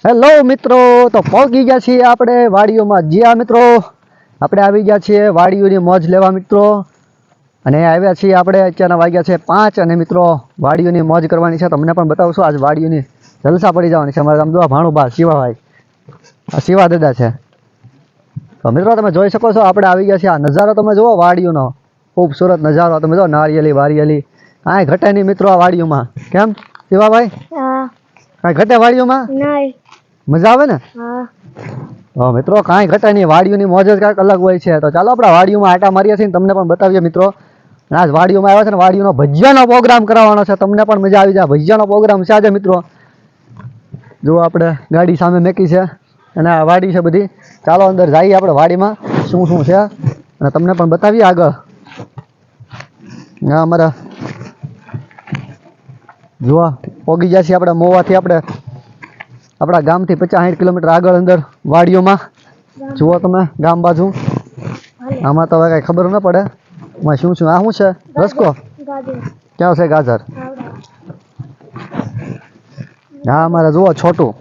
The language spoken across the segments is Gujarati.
હેલો મિત્રો, તો પહોંચી ગયા છીએ આપણે વાડીઓમાં. જ્યાં મિત્રો આપણે આવી ગયા છીએ વાડીઓની મોજ લેવા મિત્રો. અને આવ્યા છીએ આપણે, અત્યારના વાગ્યા છે 5 અને મિત્રો વાડીઓની મોજ કરવાની છે. તમને પણ બતાવશું આજ વાડીઓની જલસા પડી જવાની છે. અમારે આમ જો ભાણુબા શિવાભાઈ, આ શિવા દાદા છે. તો મિત્રો તમે જોઈ શકો છો આપણે આવી ગયા છીએ. આ નજારો તમે જુઓ વાડીઓનો, ખૂબસૂરત નજારો. તમે જો નારિયેલી વારિયેલી કાંઈ ઘટે નહીં મિત્રો આ વાડીઓમાં. કેમ શિવાભાઈ, કાંઈ ઘટે વાડીઓમાં? મજા આવે ને? હા મિત્રો, કાંઈ ઘટે નહીં. વાડીઓની મોજ જ કાંઈક અલગ હોય છે. તો ચાલો આપણે વાડીઓમાં આટા મારીએ છીએ, તમને પણ બતાવીએ મિત્રો. આજ વાડીઓમાં આવ્યા છે ને, વાડીઓનો ભજીયાનો પ્રોગ્રામ કરાવવાનો છે. તમને પણ મજા આવી જાય. ભજીયાનો પ્રોગ્રામ છે આજે મિત્રો. જો આપણે ગાડી સામે મેકી છે અને આ વાડી છે બધી. ચાલો અંદર જઈએ આપણે વાડીમાં શું શું છે અને તમને પણ બતાવીએ આગળ. હા અમારા જુઓ પોગી જાય છે આપણે મોવાથી. આપણે આપણા ગામથી 50-60 કિલોમીટર આગળ અંદર વાડીઓમાં. જુઓ તમે ગામ બાજુ. આમાં તો હવે કાંઈ ખબર ન પડે એમાં શું શું. આ શું છે? રસકો? ક્યાં છે ગાજર? હા અમારે જુઓ છોટું.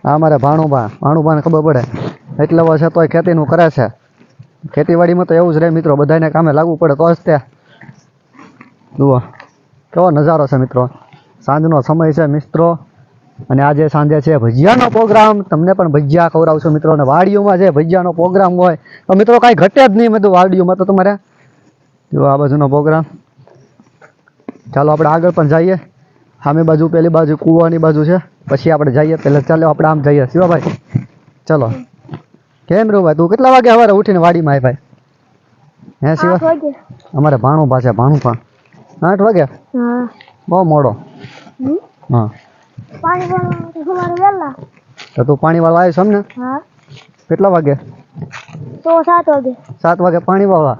હા અમારે ભાણુબાને ખબર પડે એટલે છે તોય ખેતીનું કરે છે. ખેતીવાડીમાં તો એવું જ રહે મિત્રો, બધાને કામે લાગવું પડે તો જ તે. જુઓ કેવો નજારો છે મિત્રો. સાંજનો સમય છે મિત્રો અને આજે સાંજે છે ભજીયાનો પ્રોગ્રામ. તમને પણ ભજીયા ખવડાવશું મિત્રો. અને વાડીઓમાં જે ભજીયાનો પ્રોગ્રામ હોય તો મિત્રો કાંઈ ઘટે જ નહીં બધું વાડીઓમાં. તો તમારે જો આ બાજુનો પ્રોગ્રામ. ચાલો આપણે આગળ પણ જઈએ. સામે બાજુ પેલી બાજુ કૂવાની બાજુ છે, પછી આપણે જઈએ. પહેલાં ચાલો આપણે આમ જઈએ. શિવાભાઈ ચલો. કેમ રહ્યું ભાઈ, તું કેટલા વાગે સવારે ઉઠીને વાડીમાં આવી ભાઈ? હે શિવા? અમારે ભાણું પાસે ભાણું 8 વાગે? બહુ મોડો. હા તો તું પાણી વાળવા આવીશ અમને? કેટલા વાગે? 7 વાગે પાણી વાળવા.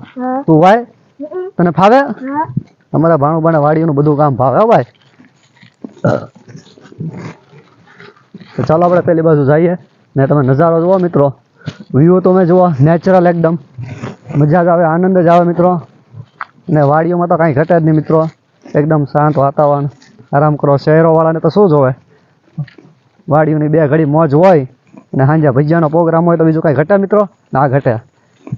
તું વાય? તને ફાવે? અમારા ભાણું વાડીનું બધું કામ ભાવે હો ભાઈ. તો ચાલો આપણે પેલી બાજુ જઈએ ને તમે નજારો જુઓ મિત્રો. વ્યૂ તમે જુઓ, નેચરલ એકદમ મજા જ આવે, આનંદ જ આવે મિત્રો. અને વાડીઓમાં તો કાંઈ ઘટે જ નહીં મિત્રો. એકદમ શાંત વાતાવરણ, આરામ કરો. શહેરોવાળાને તો શું જોવે, વાડીઓની 2 ઘડી મોજ હોય અને સાંજે ભજીયાનો પ્રોગ્રામ હોય તો બીજું કાંઈ ઘટે મિત્રો? ના ઘટે.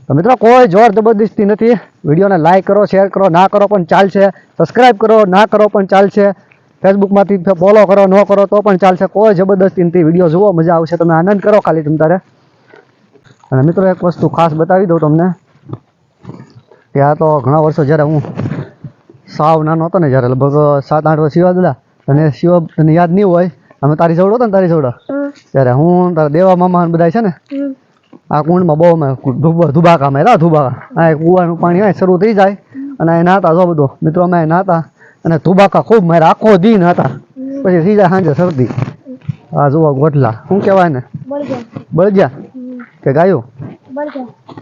તો મિત્રો કોઈ જોર જબરદસ્તી નથી. વિડીયોને લાઈક કરો, શેર કરો, ના કરો પણ ચાલશે. સબસ્ક્રાઈબ કરો, ના કરો પણ ચાલશે. ફેસબુકમાંથી ફોલો કરો, ન કરો તો પણ ચાલશે. કોઈ જબરદસ્તી નથી. વિડીયો જુઓ, મજા આવશે. તમે આનંદ કરો ખાલી તમ તારે. અને મિત્રો એક વસ્તુ ખાસ બતાવી દઉં તમને કે આ તો ઘણા વર્ષો જ્યારે હું સાવ નાનો હતો ને, જ્યારે લગભગ 7-8 વર્ષ શિવા દાદા, અને શિવા તને યાદ નહીં હોય, અમે તારી જોડો હતો ને, તારી જોડો ત્યારે હું તારા દેવા મામા બધા છે ને આ કુંડમાં બહુ અમે ધુબાકા માર્યા. ધુબાકા આ કૂવાનું પાણી હોય શરૂ થઈ જાય અને એ નાતા જો બધું મિત્રો. અમે નાતા અને ધુબાકા ખૂબ માર્યા. આખો દી નાતા. પછી થઈ જાય સાંજે શરદી. આ જુઓ ગોઠલા, શું કહેવાય ને? બળજા કે ગાયું?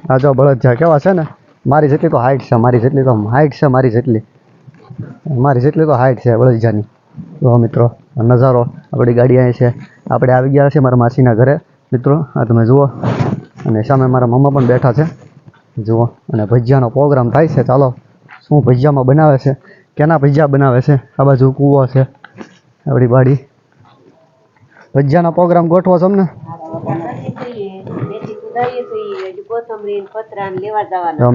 હા જો બળદજા કેવા છે ને. મારી જેટલી તો હાઈટ છે, મારી જેટલી તો હાઈટ છે, મારી જેટલી તો હાઈટ છે બળદજાની. જો મિત્રો નજારો, આપણી ગાડી અહીં છે. આપણે આવી ગયા છે મારા માસીના ઘરે મિત્રો. આ તમે જુઓ અને સામે મારા મમ્મા પણ બેઠા છે જુઓ. અને ભજીયાનો પ્રોગ્રામ થાય છે. ચાલો શું ભજીયામાં બનાવે છે, કેના ભજીયા બનાવે છે. આ બાજુ કૂવો છે, આપણી વાડી. ભજીયાનો પ્રોગ્રામ ગોઠવો છો અમને.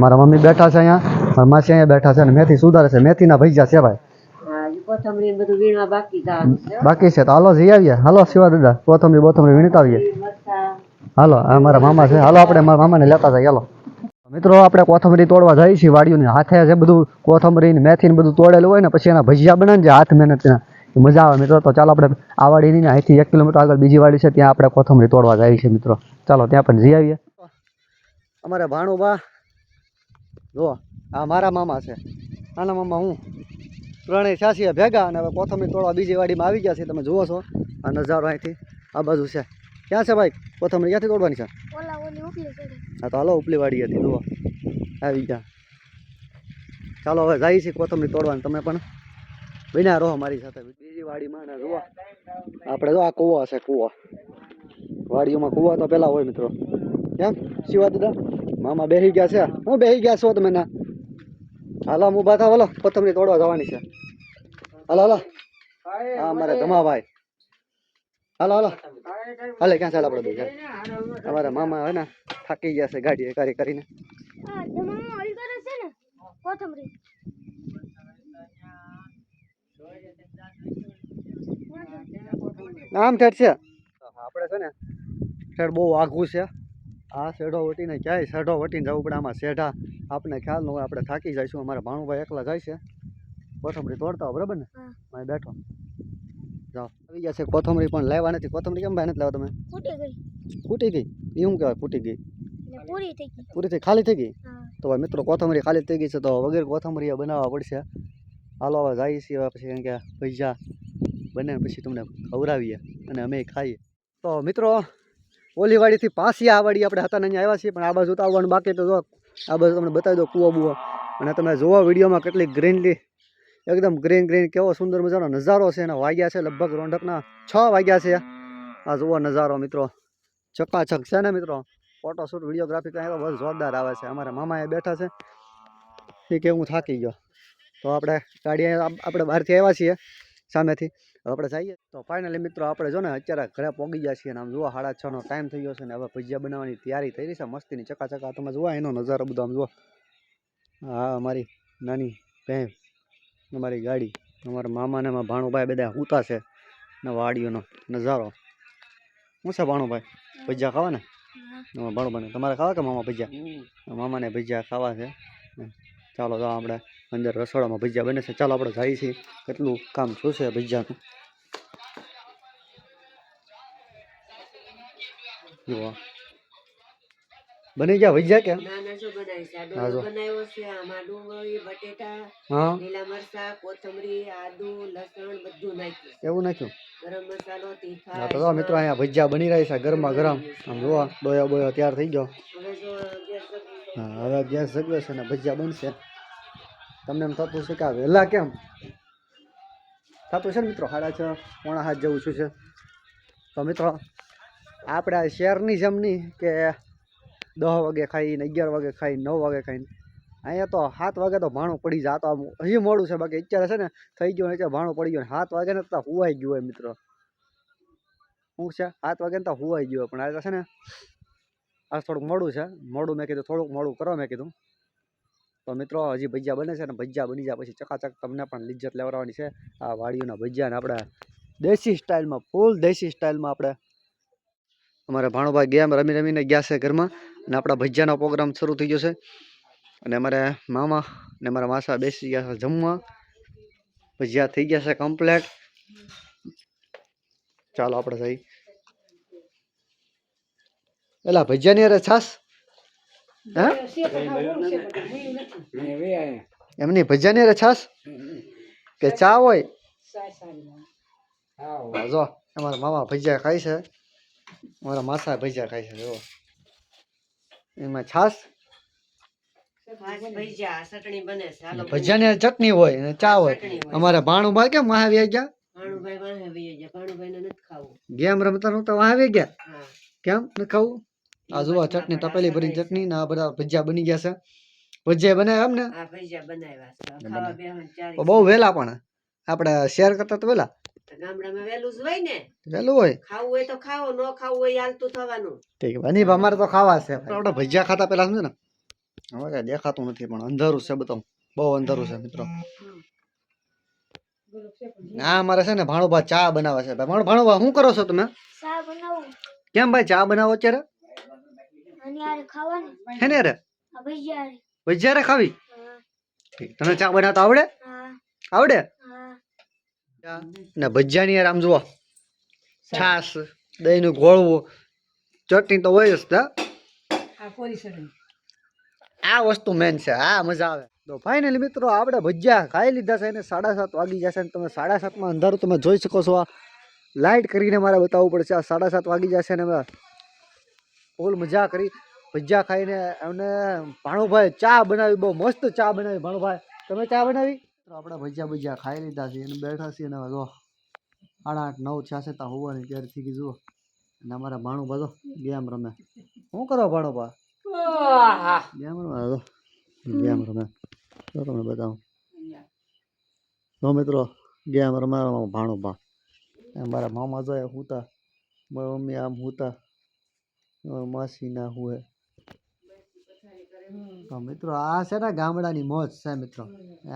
મારા મમ્મી બેઠા છે અહીંયા, મારા માસી અહીંયા બેઠા છે અને મેથી સુધારે છે. મેથીના ભજીયા છે ભાઈ. બાકી છે તો હાલો જઈ આવીએ. હાલો શિવા દાદા, કોથમરી વીણતા આવીએ. હાલો આ મારા મામા છે. હાલો આપણે મારા મામાને લેતા જઈએ. હાલો મિત્રો આપણે કોથમરી તોડવા જઈએ છીએ વાડીઓની. હાથે છે બધું કોથમરી ને મેથી ને બધું તોડેલું હોય ને પછી એના ભજીયા બનાવે છે હાથ મહેનતના. મજા આવે મિત્રો. તો ચાલો આપણે આ વાડીની ને અહીંથી 1 કિલોમીટર આગળ બીજી વાડી છે, ત્યાં આપણે કોથમરી તોડવા જઈએ છીએ મિત્રો. ચાલો ત્યાં પણ જઈ આવીએ. અમારે ભાણુબા જો આ મારા મામા છે, આના મામા હું, ત્રણેય સાસીએ ભેગા અને હવે કોથમરી તોડવા બીજી વાડીમાં આવી ગયા છે. તમે જુઓ છો આ નજારો અહીંથી. આ બાજુ છે. ક્યાં છે ભાઈ કોથમરી? ક્યાંથી તોડવાની છે? હા તો હાલો ઉપલી વાડી હતી. જુઓ આવી ગયા. ચાલો હવે જઈએ છીએ કોથમરી તોડવાની. તમે પણ બન્યા રહો મારી સાથે બીજી વાડીમાં. ને જુઓ આપણે જો આ કૂવો છે, કૂવો. વાડીઓમાં કૂવા તો પેલા હોય મિત્રો. કેમ શિવા દાદા? મામા બેસી ગયા છે. હું બેસી ગયા છો તમે? ના હાલો ઊભા થાવ. હાલો કોથમરી તોડવા જવાની છે. હાલો હાલો. હા મારે ધમાભાઈ હાલો હાલો હાલે ક્યાં ચાલે આપણે બે અમારા મામા હે ને થાકી ગયા છે ગાડી કરી કરીને. આમ ઠેઠ છે આપણે છે ને ઠેઠ બહુ આઘું છે. આ શેઢો વટીને ક્યાંય શેઢો વટીને જવું પડે. આમાં શેઢા આપણે ખ્યાલ ન હોય, આપણે થાકી જઈશું. અમારા ભાણુભાઈ એકલા જાય છે કોથમરી તોડતા હોય, બરાબર ને? અહીં બેઠો જાઓ. આવી ગયા છે કોથમરી પણ લેવા નથી. કોથમરી કેમ ભાઈ નથી લેવા તમે? ફૂટી ગઈ. એ શું કહેવાય ફૂટી ગઈ? પૂરી થઈ ખાલી થઈ ગઈ. તો ભાઈ મિત્રો કોથમરી ખાલી થઈ ગઈ છે તો વગર કોથમરી બનાવવા પડશે. હાલો હવે જઈએ છીએ હવે પછી, કારણ કે ભજીયા બને પછી તમને ખવડાવીએ અને અમે ખાઈએ. તો મિત્રો ઓલી વાડીથી પાછી આ વાડી આપણે હતા ને અહીંયા આવ્યા છીએ, પણ આ બાજુ તો આવવાનું બાકી. તો જો આ બાજુ તમને બતાવી દો કૂવો બુવો, અને તમે જોવો વિડીયોમાં કેટલી ગ્રીનલી એકદમ ગ્રીન ગ્રીન કેવો સુંદર મજાનો નજારો છે. એના વાગ્યા છે લગભગ રોંઢકના 6 વાગ્યા છે. આ જુઓ નજારો મિત્રો, ચકાચક છે ને મિત્રો. ફોટોશૂટ વિડીયોગ્રાફી કાંઈ તો બસ જોરદાર આવે છે. અમારા મામા એ બેઠા છે એ કે હું થાકી ગયો. તો આપણે ગાડી આપણે બહારથી આવ્યા છીએ સામેથી, હવે આપણે જઈએ. તો ફાઇનલી મિત્રો આપણે જો ને અત્યારે ઘરે પહોંચી ગયા છીએ. અને આમ જુઓ 6:30નો ટાઈમ થઈ ગયો છે ને હવે ભજીયા બનાવવાની તૈયારી થઈ રહી છે મસ્તીની ચકાચકા. તમે જુઓ એનો નજારો બધો આમ જુઓ. હા અમારી નાની બહેન, અમારી ગાડી, અમારા મામા ને અમારા ભાણુભાઈ બધા ઉતા છે ને વાડીઓનો નજારો. શું છે ભાણુભાઈ, ભજીયા ખાવા ને? ભાણુભાઈ તમારે ખાવા કે મામા ભજીયા? મામાને ભજીયા ખાવા છે. ચાલો જાઓ આપણે અંદર રસોડામાં ભજીયા બને છે. ચાલો આપણે જઈએ છીએ. કેટલું કામ શું છે ભજીયાનું જુઓ. બની ગયા ભજીયા કે? હા જો બનાવ્યો છે. આમાં ડુંગળી, બટેટા, હા લીલા મરચા, કોથમરી, આદુ, લસણ બધું નાખ્યું. એવું નાખ્યું? ગરમ મસાલો, તીખા. હા તો જો મિત્રો અહીંયા ભજીયા બની રહી છે ગરમા ગરમ. આમ જુઓ ડોયો બોયો તૈયાર થઈ ગયો. હા હવે ગેસ જગ્યો છે ને ભજીયા બનશે. તમને એમ થતું છે કે આ વહેલા કેમ થતું છે ને મિત્રો? 6:30 પોણા 7 જેવું શું છે. તો મિત્રો આપણે આ શહેરની જેમ નહીં કે 10 વાગે ખાઈને 11 વાગે ખાઈને 9 વાગે ખાઈને. અહીંયા તો 7 વાગે તો ભાણું પડી જાય. તો હજી મોડું છે, બાકી અત્યારે છે ને થઈ ગયું અત્યારે ભાણું પડી ગયું. 7 વાગે ને તો હુવાઈ ગયું હોય મિત્રો. શું છે 7 વાગે ને તો હુવાઈ ગયું હોય. પણ આજે છે ને આ થોડુંક મોડું છે. મોડું મેં કીધું થોડુંક મોડું કરો મેં કીધું. તો મિત્રો હજી ભજીયા બને છે ને ભજીયા બની જાય પછી ચકાચક તમને પણ લિજ્જત લેવડાવવાની છે આ વાડીઓના ભજીયા. ને આપણે દેશી સ્ટાઇલમાં, ફૂલ દેશી સ્ટાઇલમાં આપણે અમારા ભાણુભાઈ ગેમ રમી રમીને ગયા છે ઘરમાં. અને આપણા ભજીયાનો પ્રોગ્રામ શરૂ થઈ ગયો છે. અને અમારે મામા ને મારા માસા બેસી ગયા છે જમવા. ભજીયા થઈ ગયા છે કમ્પ્લેટ. ચાલો આપણે જઈ. એલા ભજીયાની અરે છાસ એમની ભજીયાની અરે છાસ કે ચા હોય? જો અમારા મામા ભજીયા ખાય છે, અમારા માસા ભજીયા ખાય છે. જો એમાં છાસ ભજીયાની ચટણી હોય અને ચા હોય. અમારે ભાણુભાઈ કેમ વાહ આવી ગયા? ગેમ રમતા રમતા વાહ આવી ગયા. કેમ ન ખાવું? આ જુઓ ચટણી તપેલી ભરી ચટણી ને આ બધા ભજીયા બની ગયા છે. ભજીયા બનાવ્યા એમ ને બહુ વહેલા, પણ આપણે શેર કરતા તો વહેલા. ગામડામાં વહેલું જ હોય ને. વહેલું હોય, ખાવું હોય તો ખાઓ, ન ખાવું હોય હાલતું થવાનું. ઠીક બની અમારે તો ખાવા છે. આપણે ભજીયા ખાતા પેલા સમજે ને હવે કઈ દેખાતું નથી, પણ અંધારું છે બધું, બહુ અંધારું છે મિત્રો. હા અમારે છે ને ભાણુભા ચા બનાવે છે. ભાણુભા શું કરો છો તમે? ચા બનાવું. કેમ ભાઈ ચા બનાવો અત્યારે? હે ને રે ભજીયા ખાવી? તને ચા બનાવતા આવડે? આવડે ને ભજીયાની યાર આમ જુઓ છાસ, દહીં નું ઘોળવું, ચટણી તો હોય જ. આ વસ્તુ મેન છે, આ મજા આવે. તો ફાઇનલી મિત્રો આપણે ભજીયા ખાઈ લીધા છે ને 7:30 વાગી જશે. ને તમે 7:30 અંધારું તમે જોઈ શકો છો. આ લાઇટ કરીને મારે બતાવવું પડશે. આ 7:30 વાગી જશે ને અમે ફૂલ મજા કરી ભજીયા ખાઈને. અને ભાણુભાઈ ચા બનાવી, બહુ મસ્ત ચા બનાવી. ભાણુભાઈ તમે ચા બનાવી? તો આપણે ભજીયા ખાઈ લીધા છે અને બેઠા છીએ. ને જો 8:30 9 થયા છે ત્યાં હોવાની ત્યારે થઈ ગઈ જુઓ. અને અમારા ભાણુભા જો ગેમ રમે. શું કરો ભાણુભા? ગેમ રમે. ગેમ રમે તો તમને બતાવું. તો મિત્રો ગેમ રમે ભાણુભા. અમારા મામા જો હુતા મારી મમ્મી આમ હુતા, માસી ના હુએ. તો મિત્રો આ છે ને ગામડાની મોજ છે મિત્રો.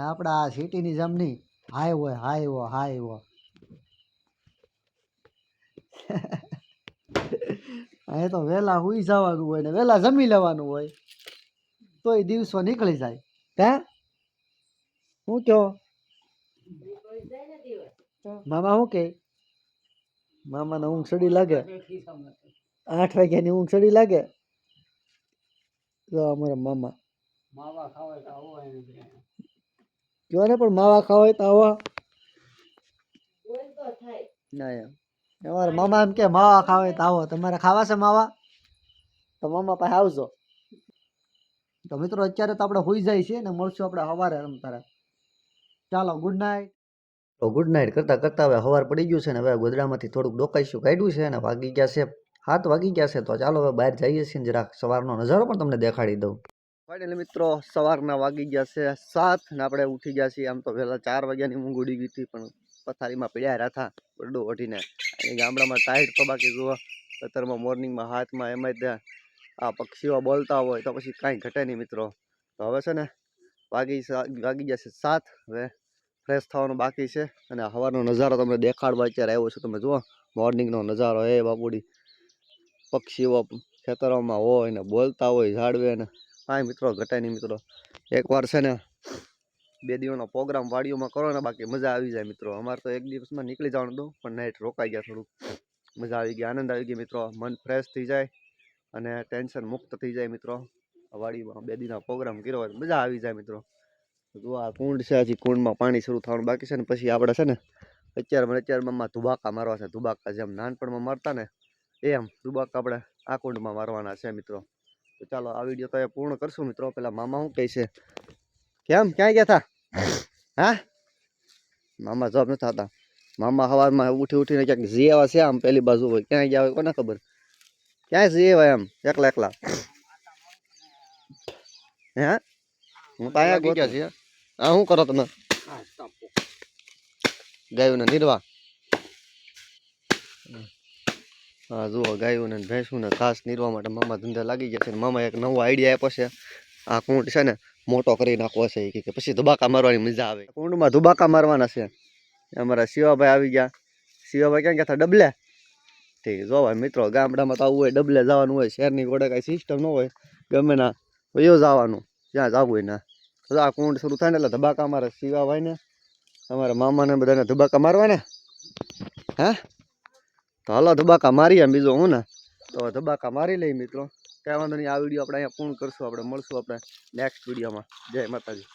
આપણે આ સિટીની જેમ નહીં, હાય હોય હાય હો હાય હો. અહીં તો વહેલા હુઈ જવાનું હોય ને વહેલા જમી લેવાનું હોય તોય દિવસો નીકળી જાય. હે શું કહો મામા? શું કે મામાને ઊંઘ સડી લાગે? 8 વાગ્યાની ઊંઘ સડી લાગે? જો અમારા મામા કયો ને પણ માવા ખાવા હોય તો આવો. ના એમ અમારા મામા એમ કે માવા ખાવા હોય તો આવો. તમારે ખાવા છે માવા તો મામા પાસે આવજો. તો મિત્રો અત્યારે તો આપણે હોઈ જાય છે ને મળશું આપણે સવારે રમતા. ચાલો ગુડ નાઇટ. તો ગુડ નાઇટ કરતા કરતા હવે સવાર પડી ગયું છે ને હવે ગોદડામાંથી થોડુંક ડોકાઈશું કાઢ્યું છે અને વાગી ગયા છે 7 વાગી ગયા છે. તો ચાલો હવે બહાર જઈએ છીએ ને જરાક સવારનો નજારો પણ તમને દેખાડી દઉં. ફાઇનલી મિત્રો સવારના વાગી ગયા છે 7 ને આપણે ઉઠી ગયા છીએ. આમ તો વહેલા 4 વાગ્યાની ઊંઘ ઉડી ગઈ હતી પણ પથારીમાં પડ્યા રહ્યા બરડું ઓઢીને. અહીં ગામડામાં ટાઈટ તો બાકી જુઓ અત્યારમાં મોર્નિંગમાં હાથમાં એમાંય ત્યાં આ પક્ષીઓ બોલતા હોય તો પછી કાંઈ ઘટે નહીં મિત્રો. તો હવે છે ને વાગી ગયા છે 7. હવે ફ્રેશ થવાનું બાકી છે અને સવારનો નજારો તમને દેખાડવા અત્યારે આવ્યો છું. તમે જુઓ મોર્નિંગનો નજારો એ બાપુડી પક્ષીઓ ખેતરોમાં હોય ને બોલતા હોય ઝાડવે ને કાંઈ મિત્રો ઘટાય નહીં મિત્રો. એકવાર છે ને 2 દિવસનો પ્રોગ્રામ વાડીઓમાં કરો ને બાકી મજા આવી જાય મિત્રો. અમારે તો 1 દિવસમાં નીકળી જવાનું હતું પણ નાઈટ રોકાઈ ગયા થોડુંક. મજા આવી ગઈ આનંદ આવી ગઈ મિત્રો. મન ફ્રેશ થઈ જાય અને ટેન્શન મુક્ત થઈ જાય મિત્રો. વાડીમાં 2 દિવસનો પ્રોગ્રામ કર્યો હોય મજા આવી જાય મિત્રો. જો આ કુંડ છે હજી કુંડમાં પાણી શરૂ થવાનું બાકી છે ને પછી આપણે છે ને અત્યારમાં ધુબાકા મારવા છે. ધુબાકા જેમ નાનપણમાં મારતા ને એમ ધુબાકા આપણે આ કુંડમાં મારવાના છે મિત્રો. તો ચાલો આ વિડીયો તો એ પૂર્ણ કરશું મિત્રો. પેલા મામા શું કહે છે? કેમ ક્યાં ગયા હતા? હા મામા જવાબ નથી થતા. મામા સવારમાં ઉઠીને ક્યાંક જઈ આવ્યા છે આમ પેલી બાજુ હોય ક્યાં ગયા હોય કોને ખબર. ક્યાંય જઈ આવ્યા એમ એકલા હે? હું તો અહીંયા ગયા છીએ. હા શું કરો તમે? ગાયોને નિર્વાહ. હા જુઓ ગાયોને ભેંસુને ઘાસ નીરવા માટે મામા ધંધા લાગી ગયા છે. મામા એક નવો આઈડિયા આપ્યો છે. આ કુંડ છે ને મોટો કરી નાખવો છે કે પછી ધુબાકા મારવાની મજા આવે. કુંડમાં ધુબાકા મારવાના છે. અમારા શિવાભાઈ આવી ગયા. શિવાભાઈ ક્યાં ગયા હતા? ડબલે. ઠીક જો ભાઈ મિત્રો ગામડામાં તો આવું હોય ડબલે જવાનું હોય. શહેરની ગોળે કાંઈ સિસ્ટમ ન હોય ગમે ના વયો જવાનું જ્યાં જવું હોય ના. તો આ કુંડ શરૂ થાય ને એટલે ધબાકા મારે શિવાભાઈ ને અમારા મામાને બધાને ધબાકા મારવાના. હા તો હાલો ધબાકા મારીએ બીજો હું ને તો ધબાકા મારી લઈ મિત્રો. કાંઈ વાંધો નહીં. આ વિડીયો આપણે અહીંયા પૂર્ણ કરશું. આપણે મળશું આપણે નેક્સ્ટ વિડીયોમાં. જય માતાજી.